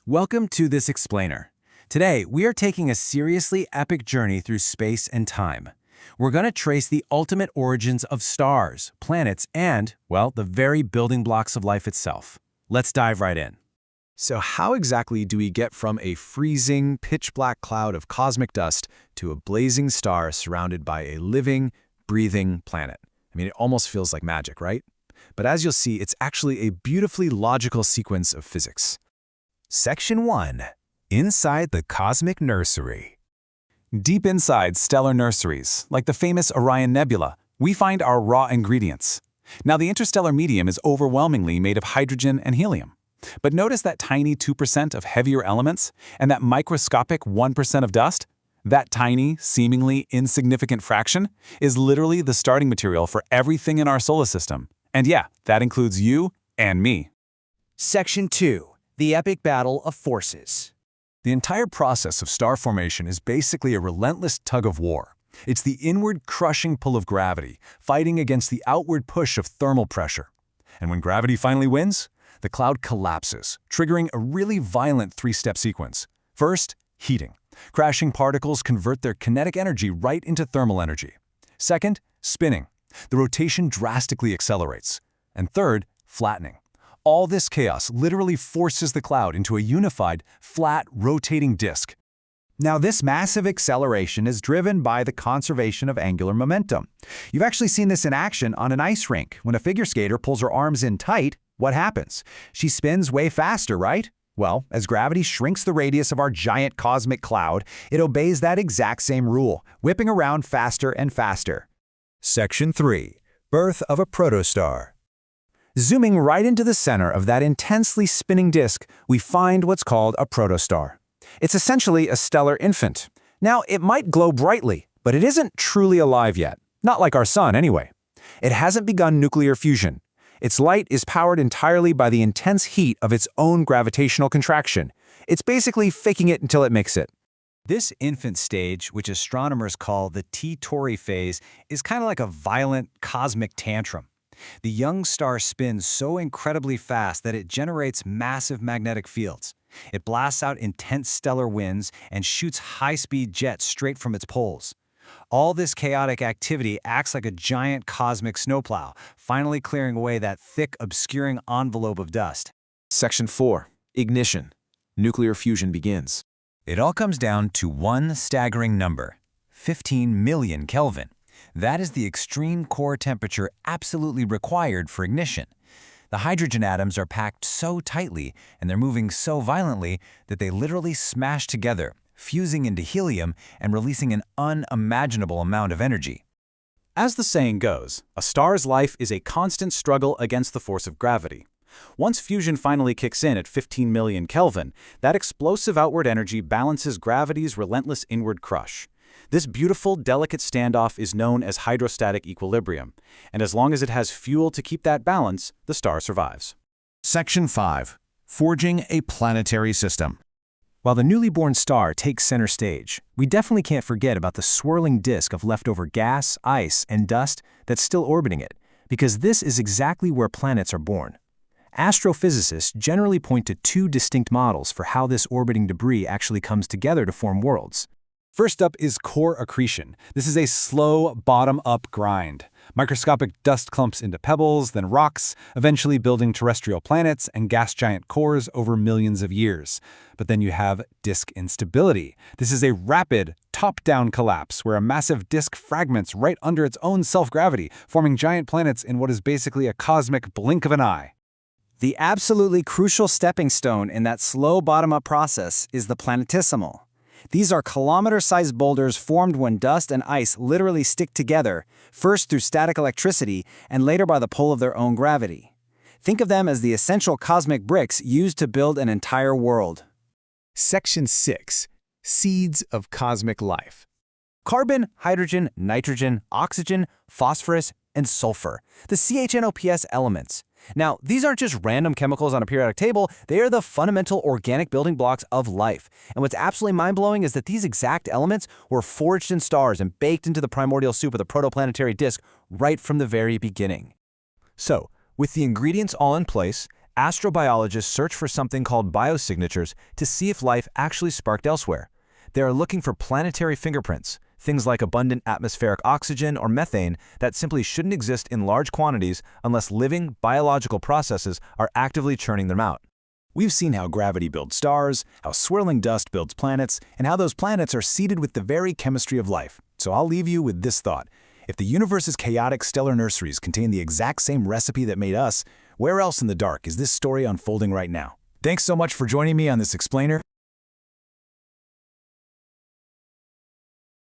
Welcome to this explainer. Today, we are taking a seriously epic journey through space and time. We're going to trace the ultimate origins of stars, planets, and, well, the very building blocks of life itself. Let's dive right in. So how exactly do we get from a freezing, pitch-black cloud of cosmic dust to a blazing star surrounded by a living, breathing planet? I mean, it almost feels like magic, right? But as you'll see, it's actually a beautifully logical sequence of physics. Section 1. Inside the Cosmic Nursery. Deep inside stellar nurseries, like the famous Orion Nebula, we find our raw ingredients. Now, the interstellar medium is overwhelmingly made of hydrogen and helium. But notice that tiny 2% of heavier elements and that microscopic 1% of dust? That tiny, seemingly insignificant fraction is literally the starting material for everything in our solar system. And yeah, that includes you and me. Section 2. The Epic Battle of Forces. The entire process of star formation is basically a relentless tug of war. It's the inward crushing pull of gravity, fighting against the outward push of thermal pressure. And when gravity finally wins, the cloud collapses, triggering a really violent three-step sequence. First, heating. Crashing particles convert their kinetic energy right into thermal energy. Second, spinning. The rotation drastically accelerates. And third, flattening. All this chaos literally forces the cloud into a unified, flat, rotating disk. Now, this massive acceleration is driven by the conservation of angular momentum. You've actually seen this in action on an ice rink. When a figure skater pulls her arms in tight, what happens? She spins way faster, right? Well, as gravity shrinks the radius of our giant cosmic cloud, it obeys that exact same rule, whipping around faster and faster. Section 3. Birth of a protostar. Zooming right into the center of that intensely spinning disk, we find what's called a protostar. It's essentially a stellar infant. Now, it might glow brightly, but it isn't truly alive yet. Not like our sun, anyway. It hasn't begun nuclear fusion. Its light is powered entirely by the intense heat of its own gravitational contraction. It's basically faking it until it makes it. This infant stage, which astronomers call the T-Tauri phase, is kind of like a violent cosmic tantrum. The young star spins so incredibly fast that it generates massive magnetic fields. It blasts out intense stellar winds and shoots high-speed jets straight from its poles. All this chaotic activity acts like a giant cosmic snowplow, finally clearing away that thick, obscuring envelope of dust. Section 4. Ignition. Nuclear fusion begins. It all comes down to one staggering number: 15 million Kelvin. That is the extreme core temperature absolutely required for ignition. The hydrogen atoms are packed so tightly and they're moving so violently that they literally smash together, fusing into helium and releasing an unimaginable amount of energy. As the saying goes, a star's life is a constant struggle against the force of gravity. Once fusion finally kicks in at 15 million Kelvin, that explosive outward energy balances gravity's relentless inward crush. This beautiful, delicate standoff is known as hydrostatic equilibrium, and as long as it has fuel to keep that balance, the star survives. Section 5. Forging a planetary system. While the newly born star takes center stage, we definitely can't forget about the swirling disk of leftover gas, ice, and dust that's still orbiting it, because this is exactly where planets are born. Astrophysicists generally point to two distinct models for how this orbiting debris actually comes together to form worlds. First up is core accretion. This is a slow, bottom-up grind. Microscopic dust clumps into pebbles, then rocks, eventually building terrestrial planets and gas giant cores over millions of years. But then you have disk instability. This is a rapid, top-down collapse where a massive disk fragments right under its own self-gravity, forming giant planets in what is basically a cosmic blink of an eye. The absolutely crucial stepping stone in that slow bottom-up process is the planetesimal. These are kilometer-sized boulders formed when dust and ice literally stick together, first through static electricity and later by the pull of their own gravity. Think of them as the essential cosmic bricks used to build an entire world. Section 6. Seeds of cosmic life. Carbon, hydrogen, nitrogen, oxygen, phosphorus, and sulfur, the CHNOPS elements. Now, these aren't just random chemicals on a periodic table, they are the fundamental organic building blocks of life. And what's absolutely mind-blowing is that these exact elements were forged in stars and baked into the primordial soup of the protoplanetary disk right from the very beginning. So, with the ingredients all in place, Astrobiologists search for something called biosignatures to see if life actually sparked elsewhere. They are looking for planetary fingerprints, things like abundant atmospheric oxygen or methane that simply shouldn't exist in large quantities unless living, biological processes are actively churning them out. We've seen how gravity builds stars, how swirling dust builds planets, and how those planets are seeded with the very chemistry of life. So I'll leave you with this thought. If the universe's chaotic stellar nurseries contain the exact same recipe that made us, where else in the dark is this story unfolding right now? Thanks so much for joining me on this explainer.